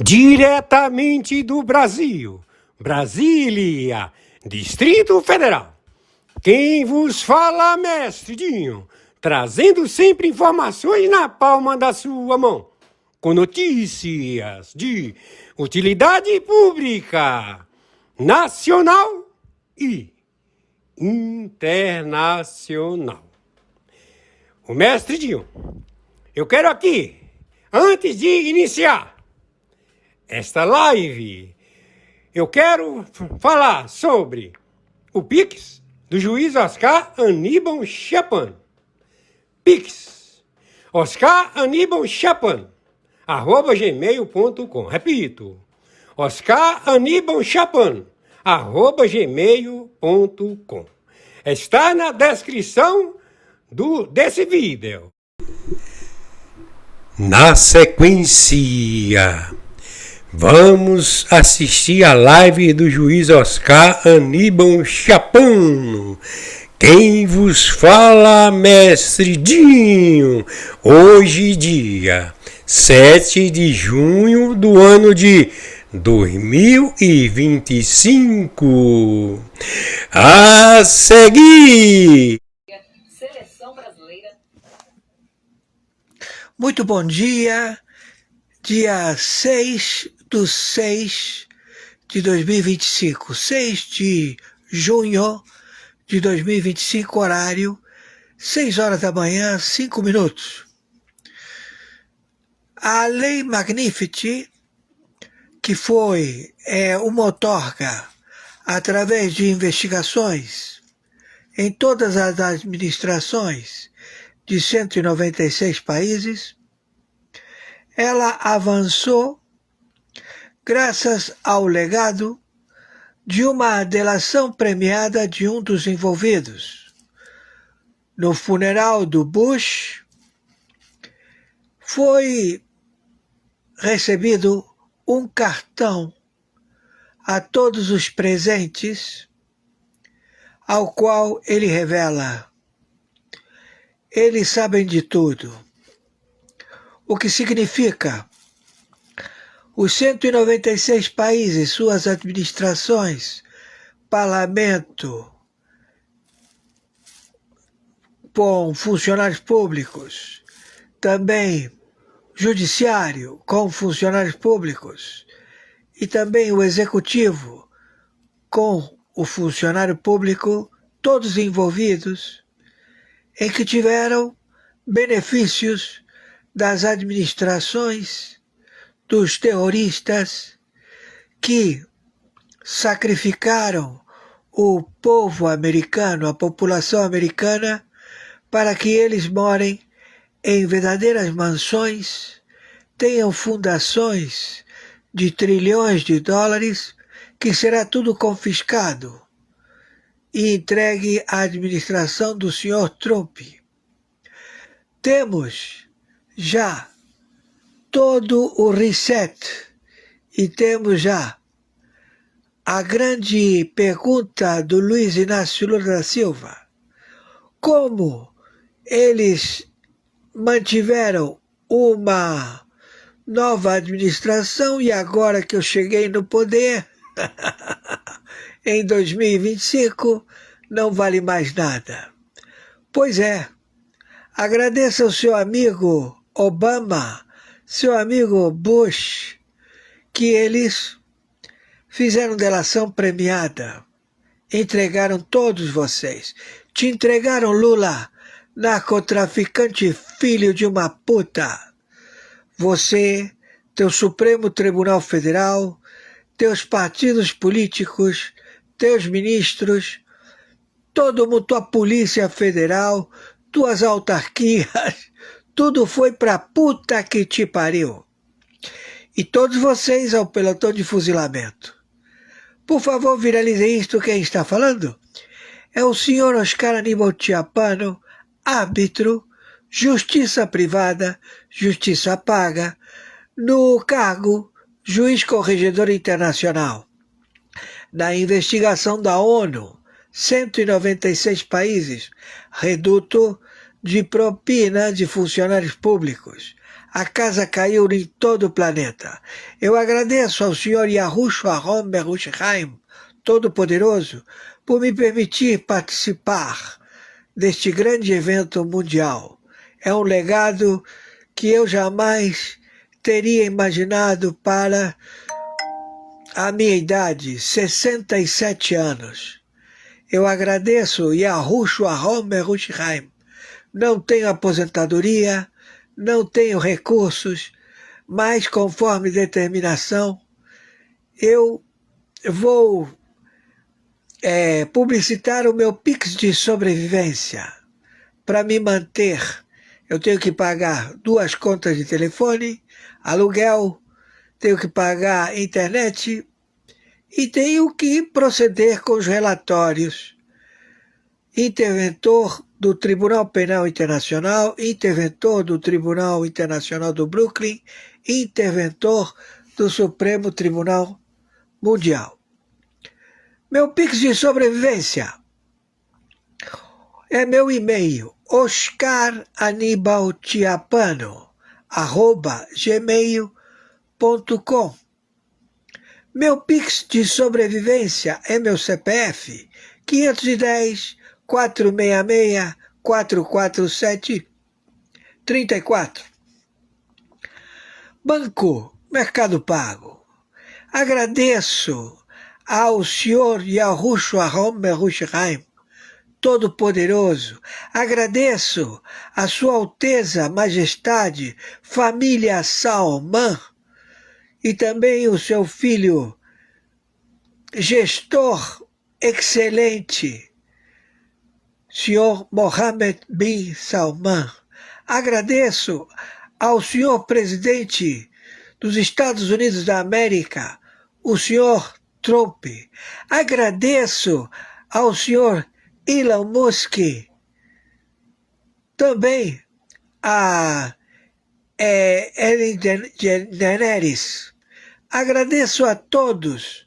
Diretamente do Brasil, Brasília, Distrito Federal. Quem vos fala, mestre Dinho, trazendo sempre informações na palma da sua mão, com notícias de utilidade pública, nacional e internacional. O mestre Dinho, eu quero aqui, antes de iniciar esta live, eu quero falar sobre o Pix do juiz Oscar Aníbal Chapan. Pix, Oscar Aníbal Chapan, @gmail.com. Repito, Oscar Aníbal Chapan, @gmail.com. Está na descrição desse vídeo. Na sequência, vamos assistir a live do juiz Oscar Aníbal Chapan. Quem vos fala, mestre Dinho. Hoje, dia 7 de junho do ano de 2025. A seguir. Seleção brasileira. Muito bom dia. Dia 6/6/2025, 6 de junho de 2025, horário 6 horas da manhã, 5 minutos. A Lei Magnificat, que foi uma outorga através de investigações em todas as administrações de 196 países, ela avançou graças ao legado de uma delação premiada de um dos envolvidos. No funeral do Bush, foi recebido um cartão a todos os presentes, ao qual ele revela: eles sabem de tudo. O que significa os 196 países, suas administrações, parlamento, com funcionários públicos, também judiciário com funcionários públicos e também o executivo com o funcionário público, todos envolvidos, em que tiveram benefícios das administrações dos terroristas que sacrificaram o povo americano, a população americana, para que eles morem em verdadeiras mansões, tenham fundações de trilhões de dólares, que será tudo confiscado e entregue à administração do senhor Trump. Temos já todo o reset e temos já a grande pergunta do Luiz Inácio Lula da Silva: como eles mantiveram uma nova administração e agora que eu cheguei no poder, em 2025, não vale mais nada. Pois é, agradeça ao seu amigo Obama, seu amigo Bush, que eles fizeram delação premiada, entregaram todos vocês. Te entregaram, Lula, narcotraficante, filho de uma puta. Você, teu Supremo Tribunal Federal, teus partidos políticos, teus ministros, todo mundo, tua Polícia Federal, tuas autarquias, tudo foi pra puta que te pariu. E todos vocês ao pelotão de fuzilamento. Por favor, viralizem isto. Quem está falando é o senhor Oscar Aníbal Chapan, árbitro, justiça privada, justiça paga, no cargo juiz corregedor internacional. Na investigação da ONU, 196 países, reduto de propina de funcionários públicos, a casa caiu em todo o planeta. Eu agradeço ao Senhor Yahushua Rom Merushaim, Todo-Poderoso, por me permitir participar deste grande evento mundial. É um legado que eu jamais teria imaginado para a minha idade, 67 anos. Eu agradeço Yahushua Rom Merushaim. Não tenho aposentadoria, não tenho recursos, mas conforme determinação, eu vou publicitar o meu Pix de sobrevivência. Para me manter, eu tenho que pagar 2 contas de telefone, aluguel, tenho que pagar internet e tenho que proceder com os relatórios. Interventor do Tribunal Penal Internacional, interventor do Tribunal Internacional do Brooklyn, interventor do Supremo Tribunal Mundial. Meu Pix de sobrevivência é meu e-mail, oscaranibaltiapano@gmail.com. Meu Pix de sobrevivência é meu CPF, 510-466-447-34. Banco Mercado Pago. Agradeço ao Senhor Yahushua Rom Merushaim, Todo-Poderoso. Agradeço a Sua Alteza Majestade, família Salman, e também o seu filho, gestor excelente, senhor Mohammed bin Salman. Agradeço ao senhor presidente dos Estados Unidos da América, o senhor Trump. Agradeço ao senhor Elon Musk, também a Ellen DeGeneres. Agradeço a todos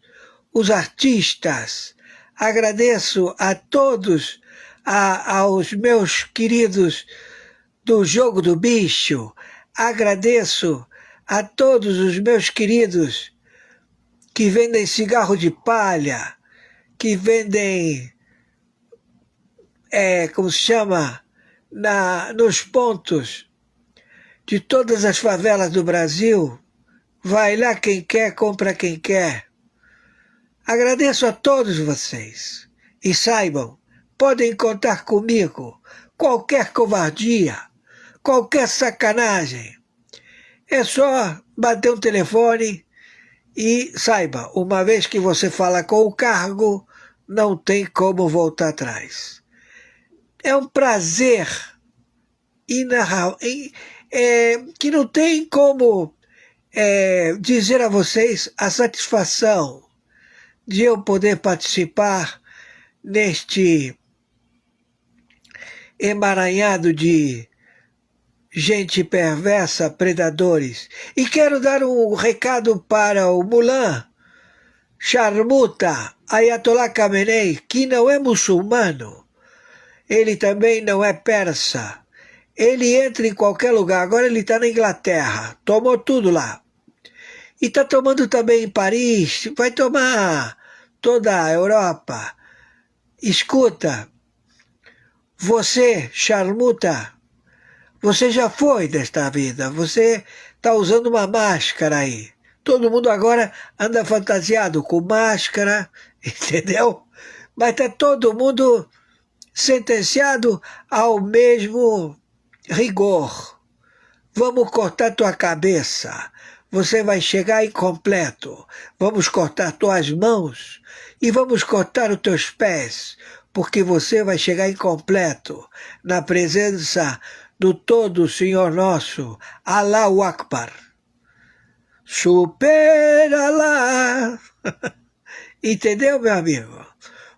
os artistas, agradeço a todos, aos meus queridos do Jogo do Bicho, agradeço a todos os meus queridos que vendem cigarro de palha, que vendem, como se chama, nos pontos de todas as favelas do Brasil. Vai lá quem quer, compra quem quer. Agradeço a todos vocês. E saibam, podem contar comigo. Qualquer covardia, qualquer sacanagem. É só bater um telefone e saiba, uma vez que você fala com o cargo, não tem como voltar atrás. É um prazer que não tem como dizer a vocês a satisfação de eu poder participar neste emaranhado de gente perversa, predadores. E quero dar um recado para o Mullah Sharmuta Ayatollah Khamenei, que não é muçulmano, ele também não é persa. Ele entra em qualquer lugar. Agora ele está na Inglaterra, tomou tudo lá. E está tomando também em Paris, vai tomar toda a Europa. Escuta, você, Sharmuta, você já foi desta vida, você está usando uma máscara aí. Todo mundo agora anda fantasiado com máscara, entendeu? Mas está todo mundo sentenciado ao mesmo rigor. Vamos cortar tua cabeça, você vai chegar incompleto. Vamos cortar tuas mãos e vamos cortar os teus pés, porque você vai chegar incompleto na presença do todo Senhor nosso, Allahu Akbar. Supera lá. Entendeu, meu amigo?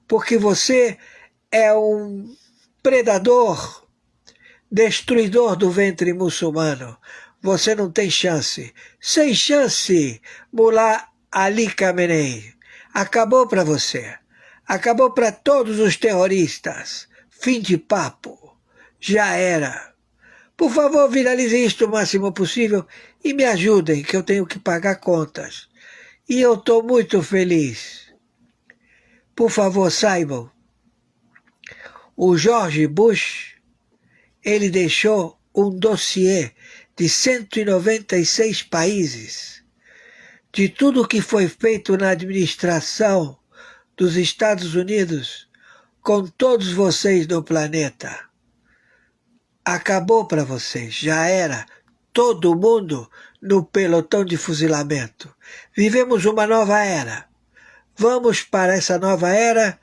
Porque você é um predador, destruidor do ventre muçulmano. Você não tem chance. Sem chance, Mullah Ali Khamenei. Acabou para você. Acabou para todos os terroristas. Fim de papo. Já era. Por favor, viralizem isto o máximo possível e me ajudem, que eu tenho que pagar contas. E eu estou muito feliz. Por favor, saibam, o George Bush, ele deixou um dossiê de 196 países de tudo que foi feito na administração dos Estados Unidos com todos vocês no planeta. Acabou para vocês, já era todo mundo no pelotão de fuzilamento. Vivemos uma nova era. Vamos para essa nova era,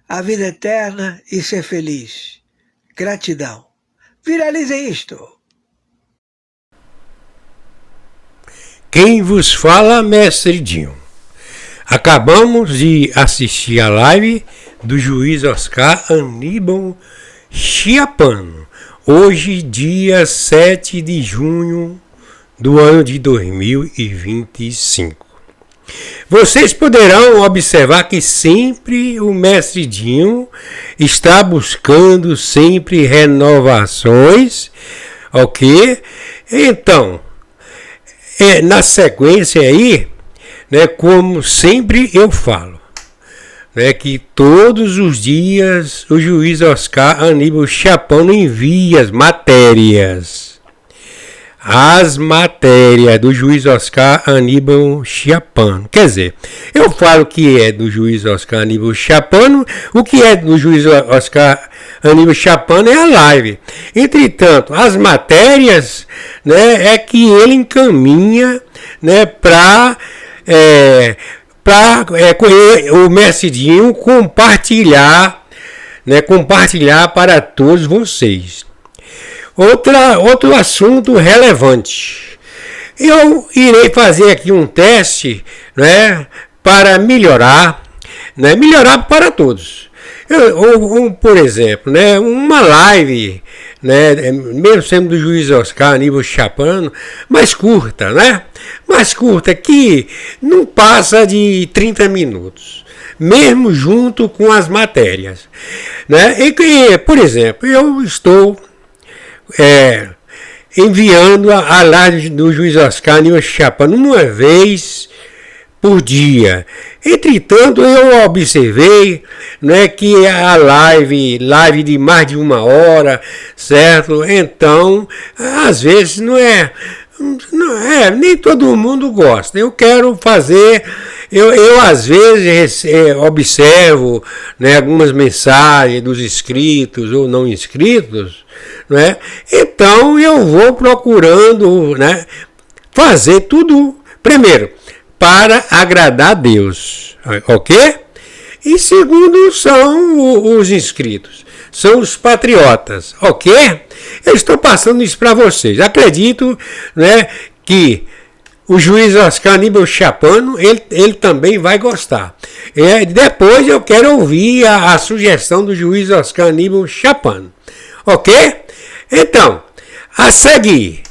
a vida eterna e ser feliz. Gratidão. Viralizem isto. Quem vos fala, Mestre Dinho. Acabamos de assistir a live do juiz Oscar Aníbal Schiapano. Hoje, dia 7 de junho do ano de 2025. Vocês poderão observar que sempre o Mestre Dinho está buscando sempre renovações, ok? Então, na sequência aí, né, como sempre eu falo, né, que todos os dias o juiz Oscar Aníbal Schiapano envia as matérias do juiz Oscar Aníbal Schiapano. Quer dizer, eu falo que é do juiz Oscar Aníbal Schiapano, o que é do juiz Oscar Aníbal Schiapano é a live. Entretanto, as matérias, né, é que ele encaminha, né, para o Mestre Dinho compartilhar, né, compartilhar para todos vocês. Outro assunto relevante. Eu irei fazer aqui um teste, né, para melhorar, né, melhorar para todos. Por exemplo, né, uma live, né, mesmo sendo do juiz Oscar Aníbal Schiapano, mais curta, né? Mais curta, que não passa de 30 minutos, mesmo junto com as matérias, né? E que, por exemplo, eu estou enviando a live do juiz Oscar Aníbal Schiapano uma vez por dia. Entretanto, eu observei, né, que a live de mais de 1 hora, certo? Então, às vezes nem todo mundo gosta. Eu quero fazer, eu às vezes observo, né, algumas mensagens dos inscritos ou não inscritos, né? Então eu vou procurando, né, fazer tudo primeiro para agradar a Deus, ok? E segundo, são os inscritos, são os patriotas, ok? Eu estou passando isso para vocês. Acredito, né, que o juiz Oscar Aníbal Schiapano, ele também vai gostar. Depois eu quero ouvir a sugestão do juiz Oscar Aníbal Schiapano, ok? Então, a seguir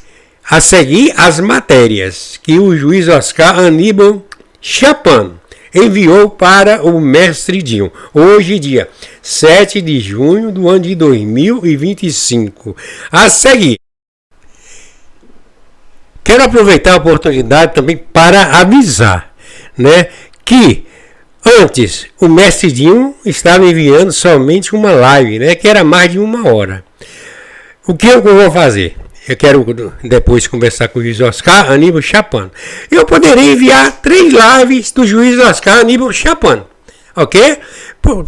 as matérias que o juiz Oscar Aníbal Schiapano enviou para o Mestre Dinho. Hoje, dia 7 de junho do ano de 2025. A seguir, quero aproveitar a oportunidade também para avisar, né, que antes o Mestre Dinho estava enviando somente uma live, né, que era mais de 1 hora. O que eu vou fazer? Eu quero depois conversar com o juiz Oscar Aníbal Schiapano. Eu poderia enviar 3 lives do juiz Oscar Aníbal Schiapano, ok?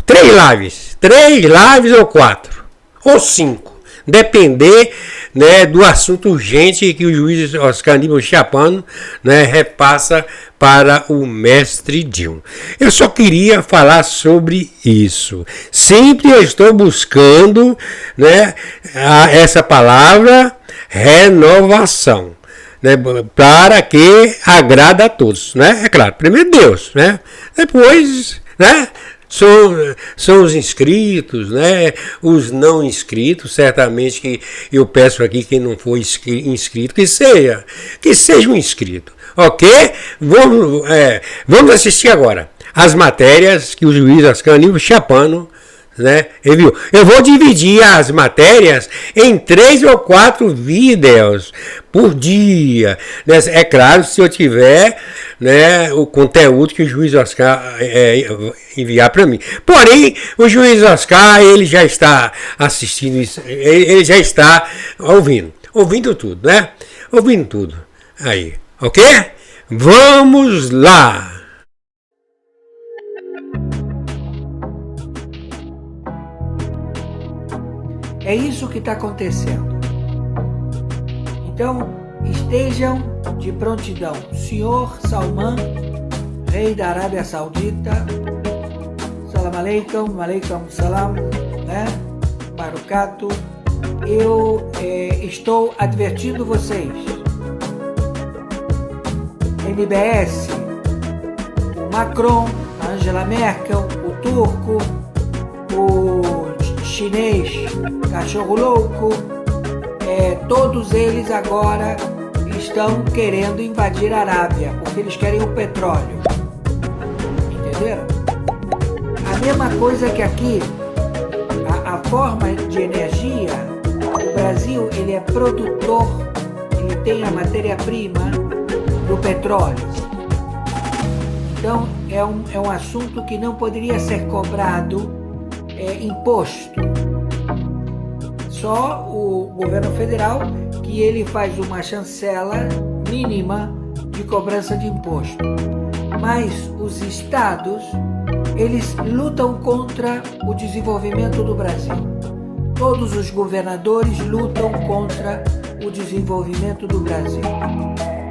3 lives ou 4, ou 5, depender, né, do assunto urgente que o juiz Oscar Aníbal Schiapano, né, repassa para o Mestre Dinho. Eu só queria falar sobre isso. Sempre eu estou buscando, né, essa palavra renovação, né, para que agrada a todos, né? É claro, primeiro Deus, né? Depois, né, são os inscritos, né? Os não inscritos, certamente que eu peço aqui quem não for inscrito que seja um inscrito, ok? Vamos assistir agora as matérias que o juiz Oscar Aníbal Schiapano, né? Ele viu. Eu vou dividir as matérias em 3 ou 4 vídeos por dia. É claro, se eu tiver, né, o conteúdo que o juiz Oscar enviar para mim. Porém, o juiz Oscar, ele já está assistindo isso, ele já está ouvindo tudo, né? Ouvindo tudo. Aí, ok? Vamos lá! É isso que está acontecendo. Então, estejam de prontidão. Senhor Salman, rei da Arábia Saudita, salam aleikum, aleikum salam, né? Barucato, eu estou advertindo vocês. MBS, o Macron, a Angela Merkel, o turco, o chinês, cachorro louco, todos eles agora estão querendo invadir a Arábia, porque eles querem o petróleo. Entenderam? A mesma coisa que aqui, a forma de energia, o Brasil, ele é produtor, ele tem a matéria-prima do petróleo. Então, é um assunto que não poderia ser cobrado imposto. Só o governo federal que ele faz uma chancela mínima de cobrança de imposto. Mas os estados, eles lutam contra o desenvolvimento do Brasil. Todos os governadores lutam contra o desenvolvimento do Brasil.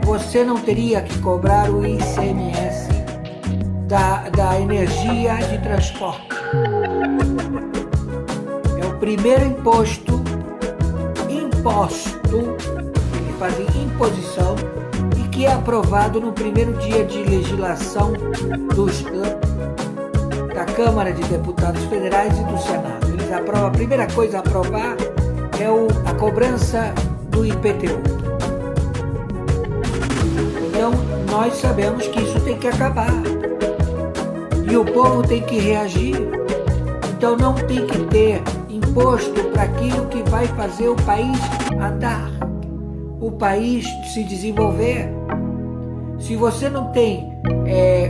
Você não teria que cobrar o ICMS da energia de transporte. É o primeiro imposto, eles fazem imposição, e que é aprovado no primeiro dia de legislação da Câmara de Deputados Federais e do Senado. Eles aprovam, a primeira coisa a aprovar é a cobrança do IPTU. Então, nós sabemos que isso tem que acabar. E o povo tem que reagir. Então, não tem que ter imposto para aquilo que vai fazer o país andar, o país se desenvolver. Se você não tem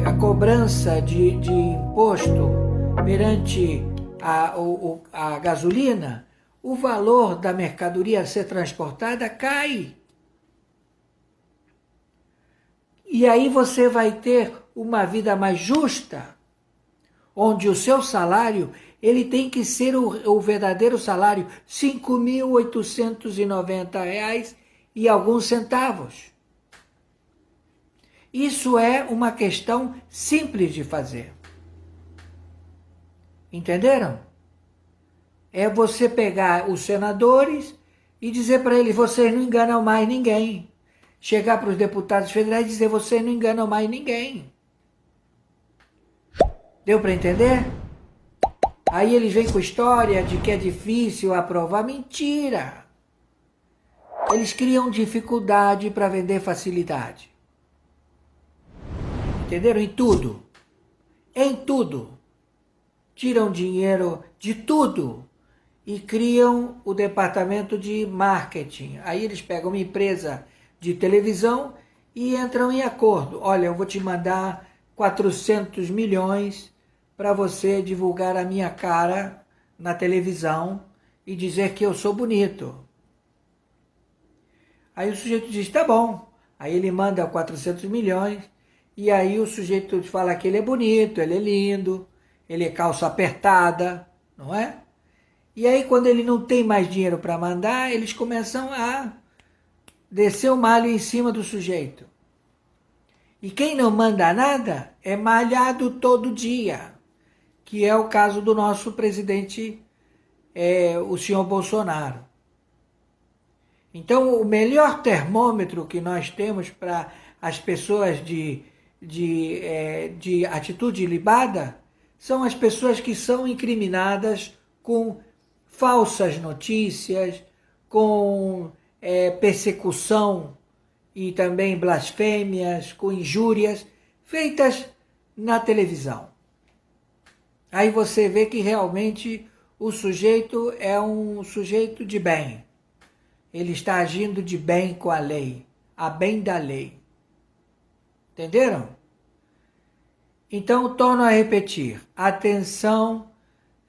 a cobrança de imposto perante a gasolina, o valor da mercadoria a ser transportada cai. E aí você vai ter uma vida mais justa, onde o seu salário ele tem que ser o verdadeiro salário, R$ 5.890 e alguns centavos. Isso é uma questão simples de fazer. Entenderam? É você pegar os senadores e dizer para eles, vocês não enganam mais ninguém. Chegar para os deputados federais e dizer, vocês não enganam mais ninguém. Deu para entender? Aí eles vêm com história de que é difícil aprovar. Mentira! Eles criam dificuldade para vender facilidade. Entenderam? Em tudo. Em tudo. Tiram dinheiro de tudo e criam o departamento de marketing. Aí eles pegam uma empresa de televisão e entram em acordo. Olha, eu vou te mandar 400 milhões para você divulgar a minha cara na televisão e dizer que eu sou bonito. Aí o sujeito diz, tá bom. Aí ele manda 400 milhões e aí o sujeito fala que ele é bonito, ele é lindo, ele é calça apertada, não é? E aí quando ele não tem mais dinheiro para mandar, eles começam a descer o malho em cima do sujeito. E quem não manda nada é malhado todo dia, que é o caso do nosso presidente, o senhor Bolsonaro. Então, o melhor termômetro que nós temos para as pessoas de atitude ilibada são as pessoas que são incriminadas com falsas notícias, com persecução e também blasfêmias, com injúrias feitas na televisão. Aí você vê que realmente o sujeito é um sujeito de bem. Ele está agindo de bem com a lei, a bem da lei. Entenderam? Então, torno a repetir. Atenção,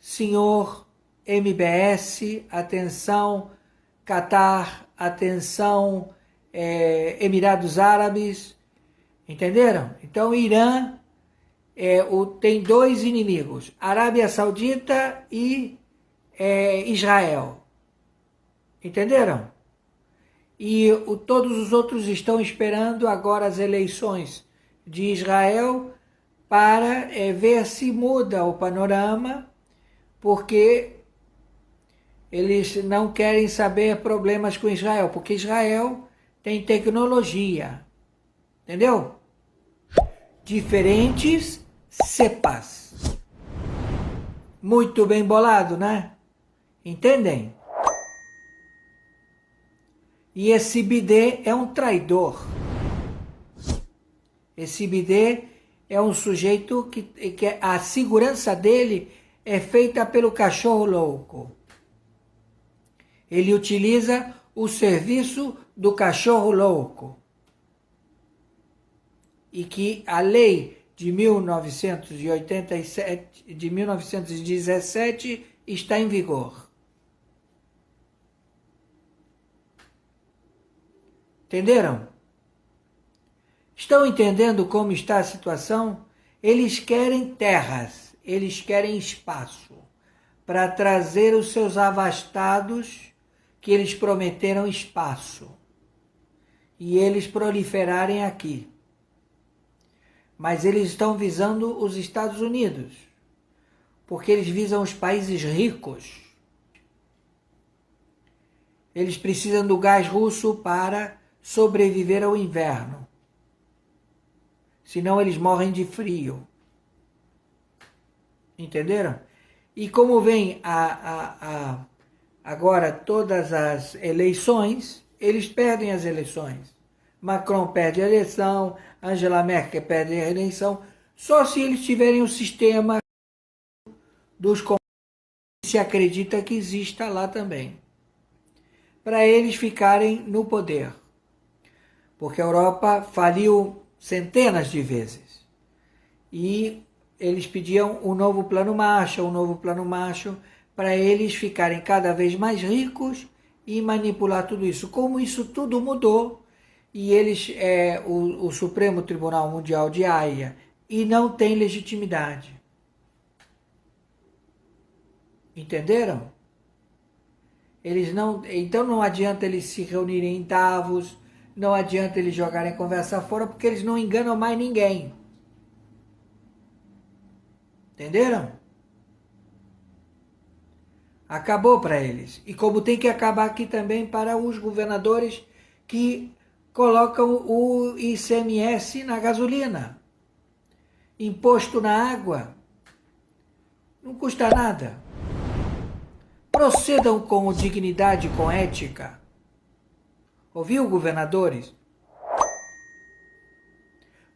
senhor MBS, atenção, Catar, atenção, Emirados Árabes. Entenderam? Então, Irã tem dois inimigos, Arábia Saudita e Israel. Entenderam? E todos os outros estão esperando agora as eleições de Israel para ver se muda o panorama, porque eles não querem saber problemas com Israel, porque Israel tem tecnologia, entendeu? Diferentes cepas. Muito bem bolado, né? Entendem? E esse bidê é um traidor. Esse bidê é um sujeito que a segurança dele é feita pelo cachorro louco. Ele utiliza o serviço do cachorro louco. E que a lei de 1917 está em vigor. Entenderam? Estão entendendo como está a situação? Eles querem terras, eles querem espaço para trazer os seus avastados que eles prometeram espaço e eles proliferarem aqui. Mas eles estão visando os Estados Unidos, porque eles visam os países ricos. Eles precisam do gás russo para sobreviver ao inverno. Senão eles morrem de frio. Entenderam? E como vem agora todas as eleições, eles perdem as eleições. Macron perde a eleição, Angela Merkel perde a eleição, só se eles tiverem o sistema dos comunistas que se acredita que exista lá também, para eles ficarem no poder. Porque a Europa faliu centenas de vezes. E eles pediam um novo plano Marshall, para eles ficarem cada vez mais ricos e manipular tudo isso. Como isso tudo mudou, e eles, o Supremo Tribunal Mundial de Haia, e não tem legitimidade. Entenderam? Então não adianta eles se reunirem em Davos, não adianta eles jogarem conversa fora, porque eles não enganam mais ninguém. Entenderam? Acabou para eles. E como tem que acabar aqui também para os governadores que colocam o ICMS na gasolina, imposto na água, não custa nada. Procedam com dignidade, com ética. Ouviu, governadores?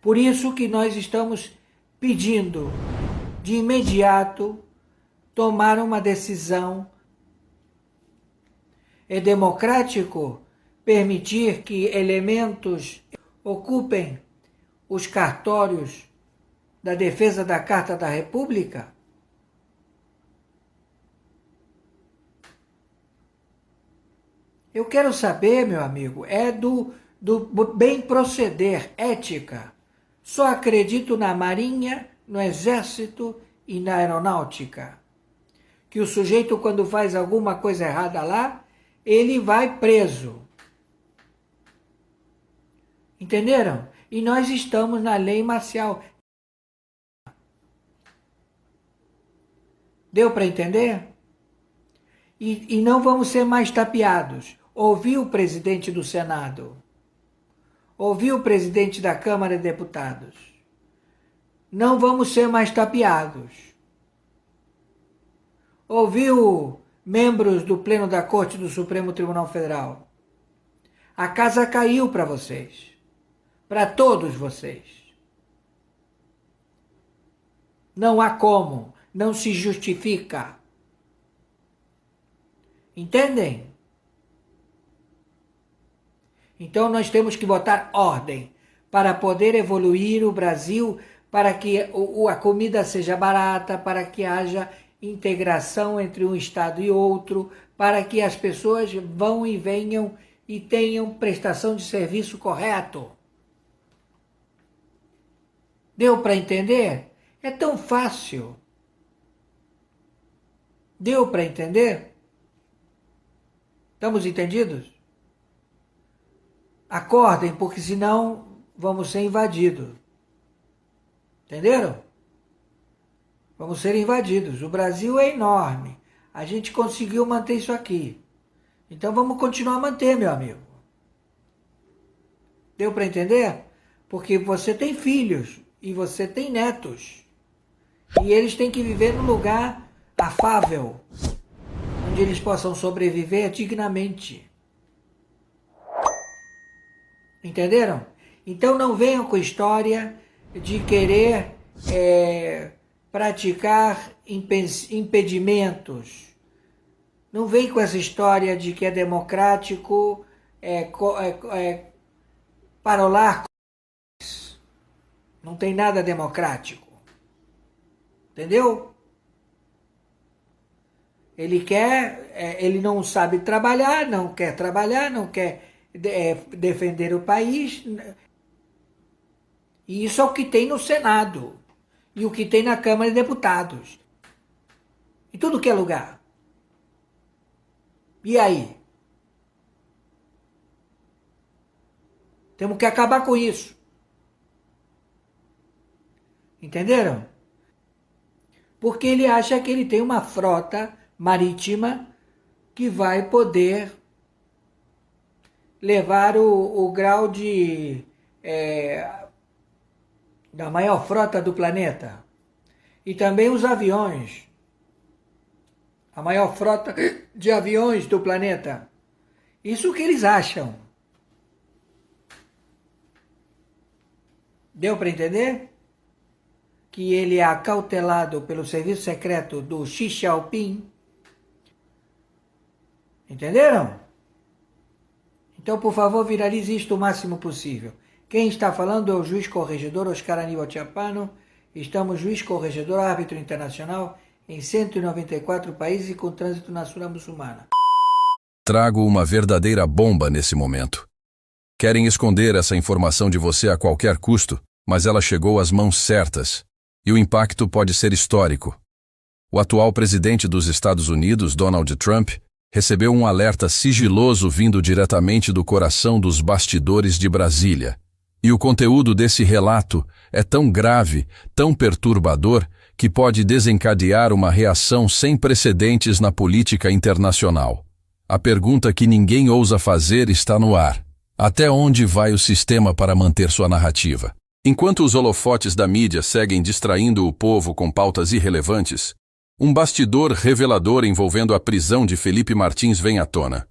Por isso que nós estamos pedindo de imediato tomar uma decisão. É democrático permitir que elementos ocupem os cartórios da defesa da Carta da República? Eu quero saber, meu amigo, do bem proceder, ética. Só acredito na Marinha, no Exército e na Aeronáutica. Que o sujeito, quando faz alguma coisa errada lá, ele vai preso. Entenderam? E nós estamos na lei marcial. Deu para entender? E não vamos ser mais tapeados. Ouviu o presidente do Senado? Ouviu o presidente da Câmara de Deputados? Não vamos ser mais tapeados. Ouviu membros do Pleno da Corte do Supremo Tribunal Federal? A casa caiu para vocês. Para todos vocês. Não há como. não se justifica. Entendem? Então nós temos que botar ordem para poder evoluir o Brasil, para que a comida seja barata, para que haja integração entre um estado e outro, para que as pessoas vão e venham e tenham prestação de serviço correto. Deu para entender? É tão fácil. Deu para entender? Estamos entendidos? Acordem, porque senão vamos ser invadidos. Entenderam? Vamos ser invadidos. O Brasil é enorme. A gente conseguiu manter isso aqui. Então vamos continuar a manter, meu amigo. Deu para entender? Porque você tem filhos e você tem netos. E eles têm que viver num lugar afável, onde eles possam sobreviver dignamente. Entenderam? Então não venham com história de querer praticar impedimentos. Não vem com essa história de que é democrático parolar. Não tem nada democrático. Entendeu? Ele não sabe trabalhar, não quer trabalhar, não quer defender o país. E isso é o que tem no Senado e o que tem na Câmara de Deputados. Em tudo que é lugar. E aí? Temos que acabar com isso. Entenderam? Porque ele acha que ele tem uma frota marítima que vai poder levar o grau da maior frota do planeta. E também os aviões. A maior frota de aviões do planeta. Isso que eles acham. Deu para entender? Que ele é acautelado pelo serviço secreto do Xi Jinping. Entenderam? Então, por favor, viralize isto o máximo possível. Quem está falando é o juiz corregedor Oscar Aníbal Chapano. Estamos juiz corregedor árbitro internacional em 194 países e com trânsito na Sura Muçulmana. Trago uma verdadeira bomba nesse momento. Querem esconder essa informação de você a qualquer custo, mas ela chegou às mãos certas. E o impacto pode ser histórico. O atual presidente dos Estados Unidos, Donald Trump, recebeu um alerta sigiloso vindo diretamente do coração dos bastidores de Brasília. E o conteúdo desse relato é tão grave, tão perturbador, que pode desencadear uma reação sem precedentes na política internacional. A pergunta que ninguém ousa fazer está no ar. Até onde vai o sistema para manter sua narrativa? Enquanto os holofotes da mídia seguem distraindo o povo com pautas irrelevantes, um bastidor revelador envolvendo a prisão de Felipe Martins vem à tona.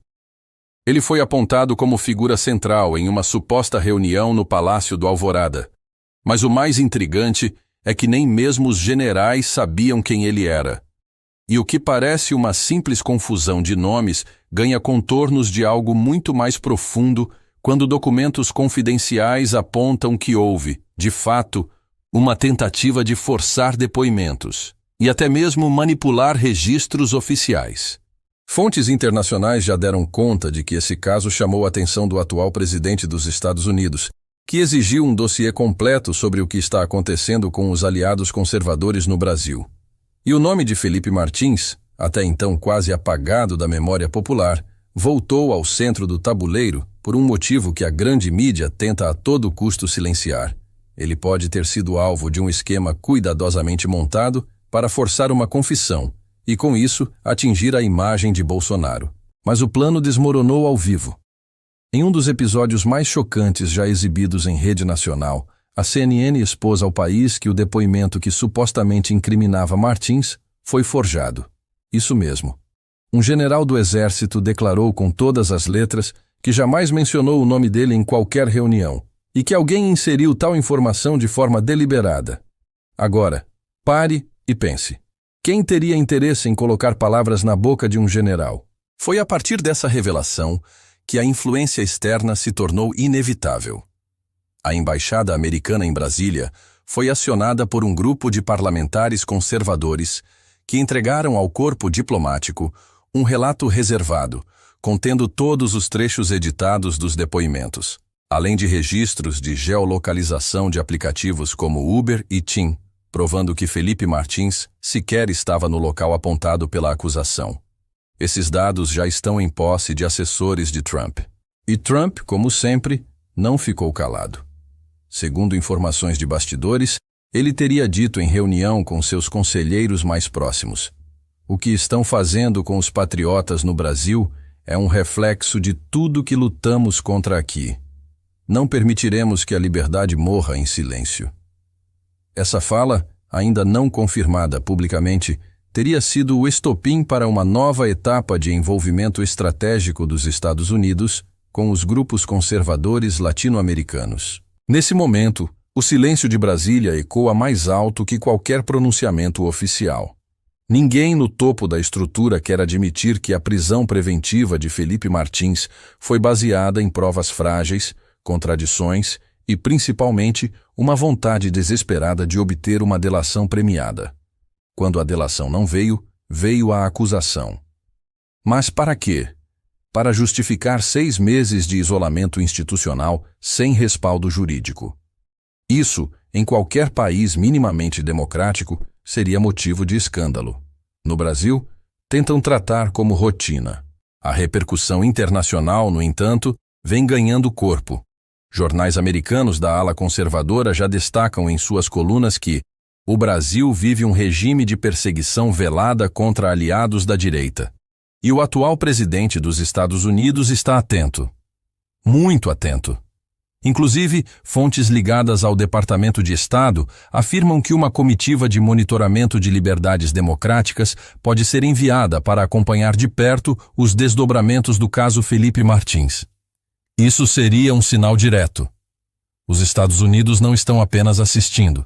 Ele foi apontado como figura central em uma suposta reunião no Palácio do Alvorada. Mas o mais intrigante é que nem mesmo os generais sabiam quem ele era. E o que parece uma simples confusão de nomes ganha contornos de algo muito mais profundo quando documentos confidenciais apontam que houve, de fato, uma tentativa de forçar depoimentos e até mesmo manipular registros oficiais. Fontes internacionais já deram conta de que esse caso chamou a atenção do atual presidente dos Estados Unidos, que exigiu um dossiê completo sobre o que está acontecendo com os aliados conservadores no Brasil. E o nome de Felipe Martins, até então quase apagado da memória popular, voltou ao centro do tabuleiro por um motivo que a grande mídia tenta a todo custo silenciar. Ele pode ter sido alvo de um esquema cuidadosamente montado para forçar uma confissão e, com isso, atingir a imagem de Bolsonaro. Mas o plano desmoronou ao vivo. Em um dos episódios mais chocantes já exibidos em rede nacional, a CNN expôs ao país que o depoimento que supostamente incriminava Martins foi forjado. Isso mesmo. Um general do Exército declarou com todas as letras que jamais mencionou o nome dele em qualquer reunião e que alguém inseriu tal informação de forma deliberada. Agora, pare e pense. Quem teria interesse em colocar palavras na boca de um general? Foi a partir dessa revelação que a influência externa se tornou inevitável. A embaixada americana em Brasília foi acionada por um grupo de parlamentares conservadores que entregaram ao corpo diplomático um relato reservado, contendo todos os trechos editados dos depoimentos, além de registros de geolocalização de aplicativos como Uber e Tim, provando que Felipe Martins sequer estava no local apontado pela acusação. Esses dados já estão em posse de assessores de Trump. E Trump, como sempre, não ficou calado. Segundo informações de bastidores, ele teria dito em reunião com seus conselheiros mais próximos: "O que estão fazendo com os patriotas no Brasil é um reflexo de tudo que lutamos contra aqui. Não permitiremos que a liberdade morra em silêncio." Essa fala, ainda não confirmada publicamente, teria sido o estopim para uma nova etapa de envolvimento estratégico dos Estados Unidos com os grupos conservadores latino-americanos. Nesse momento, o silêncio de Brasília ecoa mais alto que qualquer pronunciamento oficial. Ninguém no topo da estrutura quer admitir que a prisão preventiva de Felipe Martins foi baseada em provas frágeis, contradições e, principalmente, uma vontade desesperada de obter uma delação premiada. Quando a delação não veio, veio a acusação. Mas para quê? Para justificar 6 meses de isolamento institucional sem respaldo jurídico. Isso, em qualquer país minimamente democrático, seria motivo de escândalo. No Brasil, tentam tratar como rotina. A repercussão internacional, no entanto, vem ganhando corpo. Jornais americanos da ala conservadora já destacam em suas colunas que o Brasil vive um regime de perseguição velada contra aliados da direita. E o atual presidente dos Estados Unidos está atento. Muito atento. Inclusive, fontes ligadas ao Departamento de Estado afirmam que uma comitiva de monitoramento de liberdades democráticas pode ser enviada para acompanhar de perto os desdobramentos do caso Felipe Martins. Isso seria um sinal direto. Os Estados Unidos não estão apenas assistindo.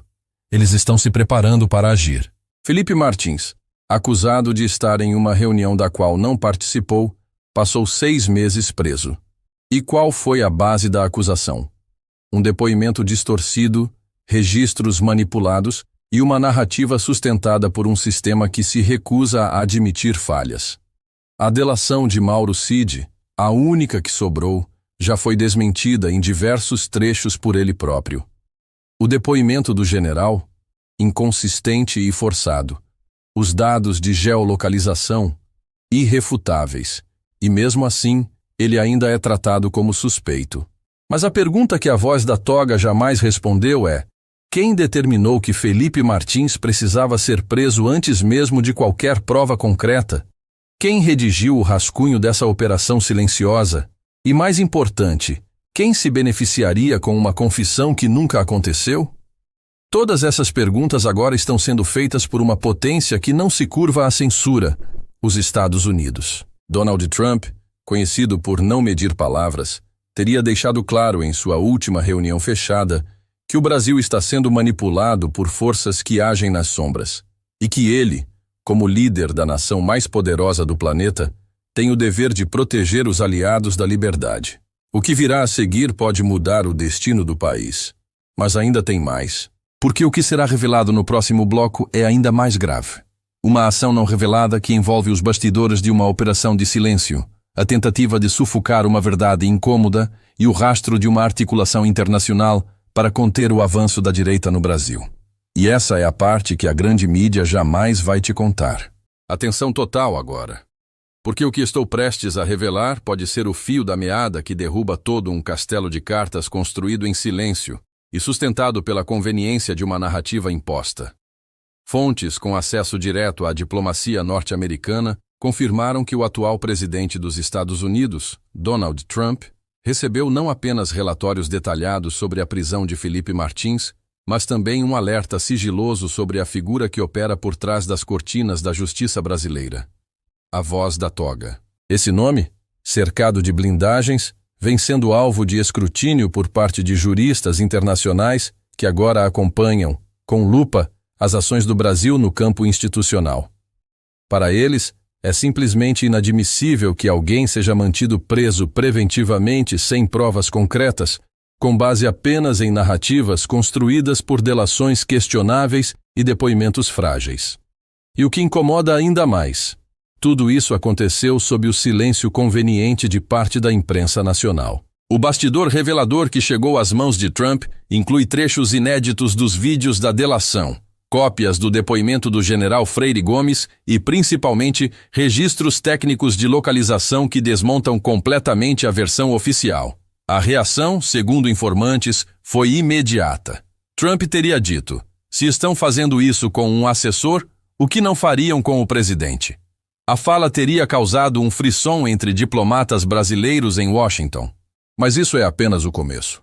Eles estão se preparando para agir. Felipe Martins, acusado de estar em uma reunião da qual não participou, passou 6 meses preso. E qual foi a base da acusação? Um depoimento distorcido, registros manipulados e uma narrativa sustentada por um sistema que se recusa a admitir falhas. A delação de Mauro Cid, a única que sobrou, já foi desmentida em diversos trechos por ele próprio. O depoimento do general, inconsistente e forçado. Os dados de geolocalização, irrefutáveis. E mesmo assim, ele ainda é tratado como suspeito. Mas a pergunta que a voz da toga jamais respondeu é: quem determinou que Felipe Martins precisava ser preso antes mesmo de qualquer prova concreta? Quem redigiu o rascunho dessa operação silenciosa? E mais importante, quem se beneficiaria com uma confissão que nunca aconteceu? Todas essas perguntas agora estão sendo feitas por uma potência que não se curva à censura: os Estados Unidos. Donald Trump, conhecido por não medir palavras, teria deixado claro em sua última reunião fechada que o Brasil está sendo manipulado por forças que agem nas sombras e que ele, como líder da nação mais poderosa do planeta, tem o dever de proteger os aliados da liberdade. O que virá a seguir pode mudar o destino do país. Mas ainda tem mais. Porque o que será revelado no próximo bloco é ainda mais grave. Uma ação não revelada que envolve os bastidores de uma operação de silêncio, a tentativa de sufocar uma verdade incômoda e o rastro de uma articulação internacional para conter o avanço da direita no Brasil. E essa é a parte que a grande mídia jamais vai te contar. Atenção total agora. Porque o que estou prestes a revelar pode ser o fio da meada que derruba todo um castelo de cartas construído em silêncio e sustentado pela conveniência de uma narrativa imposta. Fontes com acesso direto à diplomacia norte-americana confirmaram que o atual presidente dos Estados Unidos, Donald Trump, recebeu não apenas relatórios detalhados sobre a prisão de Felipe Martins, mas também um alerta sigiloso sobre a figura que opera por trás das cortinas da justiça brasileira. A voz da toga. Esse nome, cercado de blindagens, vem sendo alvo de escrutínio por parte de juristas internacionais que agora acompanham, com lupa, as ações do Brasil no campo institucional. Para eles, é simplesmente inadmissível que alguém seja mantido preso preventivamente sem provas concretas, com base apenas em narrativas construídas por delações questionáveis e depoimentos frágeis. E o que incomoda ainda mais, tudo isso aconteceu sob o silêncio conveniente de parte da imprensa nacional. O bastidor revelador que chegou às mãos de Trump inclui trechos inéditos dos vídeos da delação, cópias do depoimento do general Freire Gomes e, principalmente, registros técnicos de localização que desmontam completamente a versão oficial. A reação, segundo informantes, foi imediata. Trump teria dito: se estão fazendo isso com um assessor, o que não fariam com o presidente? A fala teria causado um frisson entre diplomatas brasileiros em Washington. Mas isso é apenas o começo.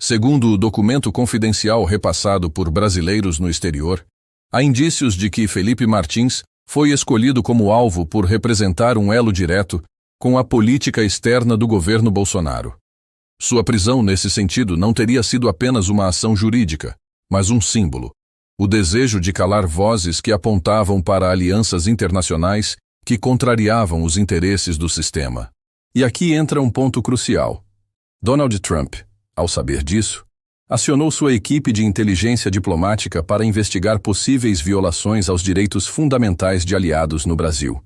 Segundo o documento confidencial repassado por brasileiros no exterior, há indícios de que Felipe Martins foi escolhido como alvo por representar um elo direto com a política externa do governo Bolsonaro. Sua prisão, nesse sentido, não teria sido apenas uma ação jurídica, mas um símbolo: o desejo de calar vozes que apontavam para alianças internacionais que contrariavam os interesses do sistema. E aqui entra um ponto crucial. Donald Trump, ao saber disso, acionou sua equipe de inteligência diplomática para investigar possíveis violações aos direitos fundamentais de aliados no Brasil.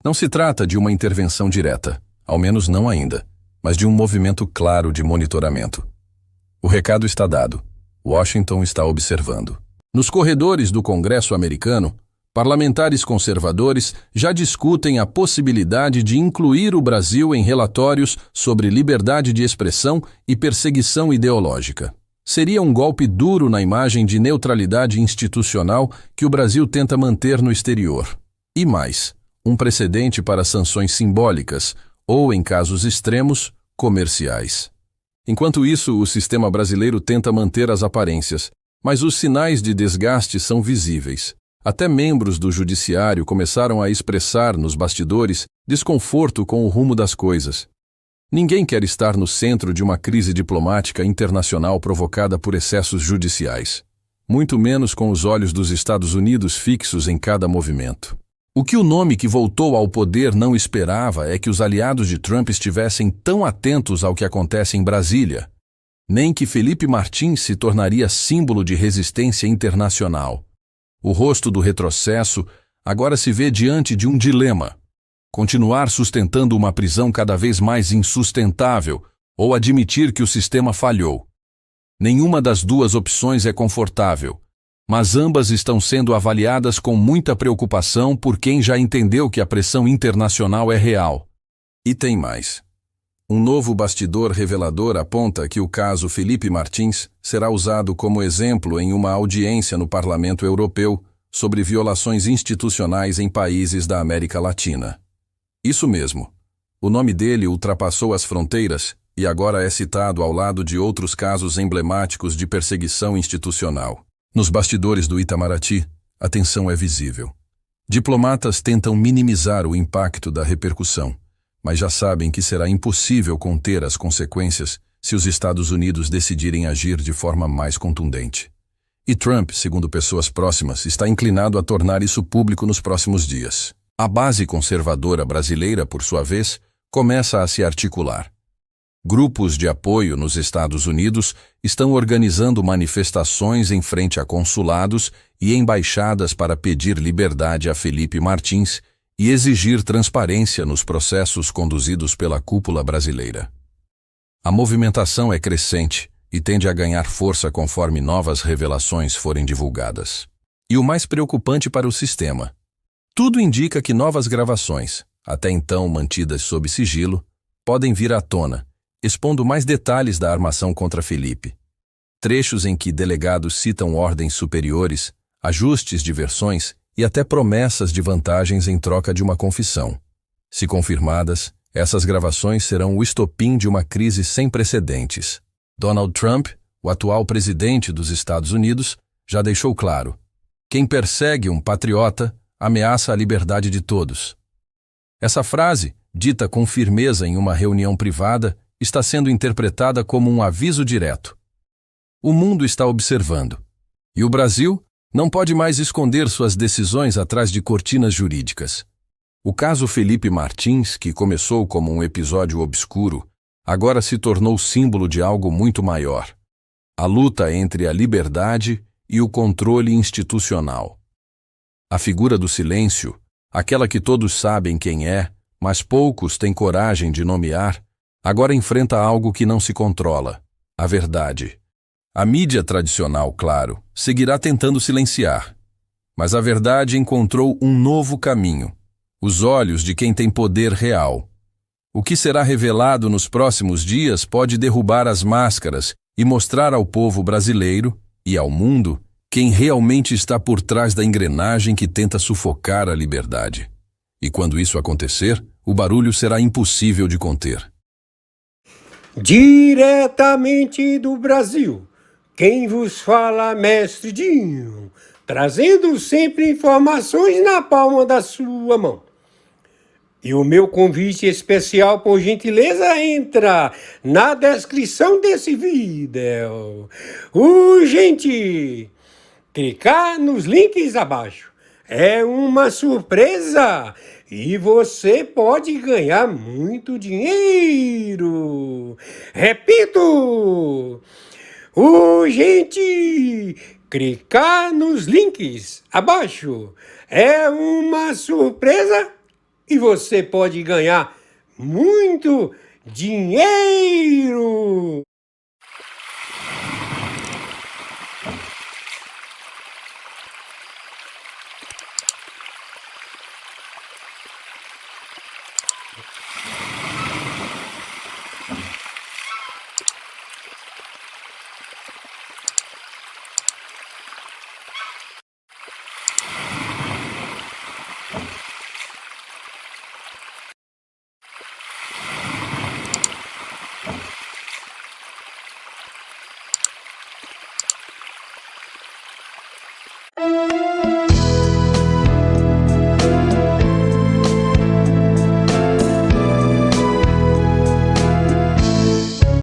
Não se trata de uma intervenção direta, ao menos não ainda, mas de um movimento claro de monitoramento. O recado está dado. Washington está observando. Nos corredores do Congresso americano, parlamentares conservadores já discutem a possibilidade de incluir o Brasil em relatórios sobre liberdade de expressão e perseguição ideológica. Seria um golpe duro na imagem de neutralidade institucional que o Brasil tenta manter no exterior. E mais, um precedente para sanções simbólicas ou, em casos extremos, comerciais. Enquanto isso, o sistema brasileiro tenta manter as aparências, mas os sinais de desgaste são visíveis. Até membros do judiciário começaram a expressar nos bastidores desconforto com o rumo das coisas. Ninguém quer estar no centro de uma crise diplomática internacional provocada por excessos judiciais, muito menos com os olhos dos Estados Unidos fixos em cada movimento. O que o nome que voltou ao poder não esperava é que os aliados de Trump estivessem tão atentos ao que acontece em Brasília, nem que Felipe Martins se tornaria símbolo de resistência internacional. O rosto do retrocesso agora se vê diante de um dilema: continuar sustentando uma prisão cada vez mais insustentável ou admitir que o sistema falhou. Nenhuma das duas opções é confortável, mas ambas estão sendo avaliadas com muita preocupação por quem já entendeu que a pressão internacional é real. E tem mais. Um novo bastidor revelador aponta que o caso Felipe Martins será usado como exemplo em uma audiência no Parlamento Europeu sobre violações institucionais em países da América Latina. Isso mesmo. O nome dele ultrapassou as fronteiras e agora é citado ao lado de outros casos emblemáticos de perseguição institucional. Nos bastidores do Itamaraty, a tensão é visível. Diplomatas tentam minimizar o impacto da repercussão, mas já sabem que será impossível conter as consequências se os Estados Unidos decidirem agir de forma mais contundente. E Trump, segundo pessoas próximas, está inclinado a tornar isso público nos próximos dias. A base conservadora brasileira, por sua vez, começa a se articular. Grupos de apoio nos Estados Unidos estão organizando manifestações em frente a consulados e embaixadas para pedir liberdade a Felipe Martins e exigir transparência nos processos conduzidos pela cúpula brasileira. A movimentação é crescente e tende a ganhar força conforme novas revelações forem divulgadas. E o mais preocupante para o sistema: tudo indica que novas gravações, até então mantidas sob sigilo, podem vir à tona, expondo mais detalhes da armação contra Felipe. Trechos em que delegados citam ordens superiores, ajustes de versões e até promessas de vantagens em troca de uma confissão. Se confirmadas, essas gravações serão o estopim de uma crise sem precedentes. Donald Trump, o atual presidente dos Estados Unidos, já deixou claro: quem persegue um patriota ameaça a liberdade de todos. Essa frase, dita com firmeza em uma reunião privada, está sendo interpretada como um aviso direto. O mundo está observando. E o Brasil, Não pode mais esconder suas decisões atrás de cortinas jurídicas. O caso Felipe Martins, que começou como um episódio obscuro, agora se tornou símbolo de algo muito maior. A luta entre a liberdade e o controle institucional. A figura do silêncio, aquela que todos sabem quem é, mas poucos têm coragem de nomear, agora enfrenta algo que não se controla: a verdade. A mídia tradicional, claro, seguirá tentando silenciar. Mas a verdade encontrou um novo caminho: os olhos de quem tem poder real. O que será revelado nos próximos dias pode derrubar as máscaras e mostrar ao povo brasileiro e ao mundo quem realmente está por trás da engrenagem que tenta sufocar a liberdade. E quando isso acontecer, o barulho será impossível de conter. Diretamente do Brasil, quem vos fala, Mestre Dinho, trazendo sempre informações na palma da sua mão. E o meu convite especial, por gentileza, entra na descrição desse vídeo. Urgente! Clicar nos links abaixo. É uma surpresa e você pode ganhar muito dinheiro. Repito! Urgente! Clicar nos links abaixo. É uma surpresa e você pode ganhar muito dinheiro.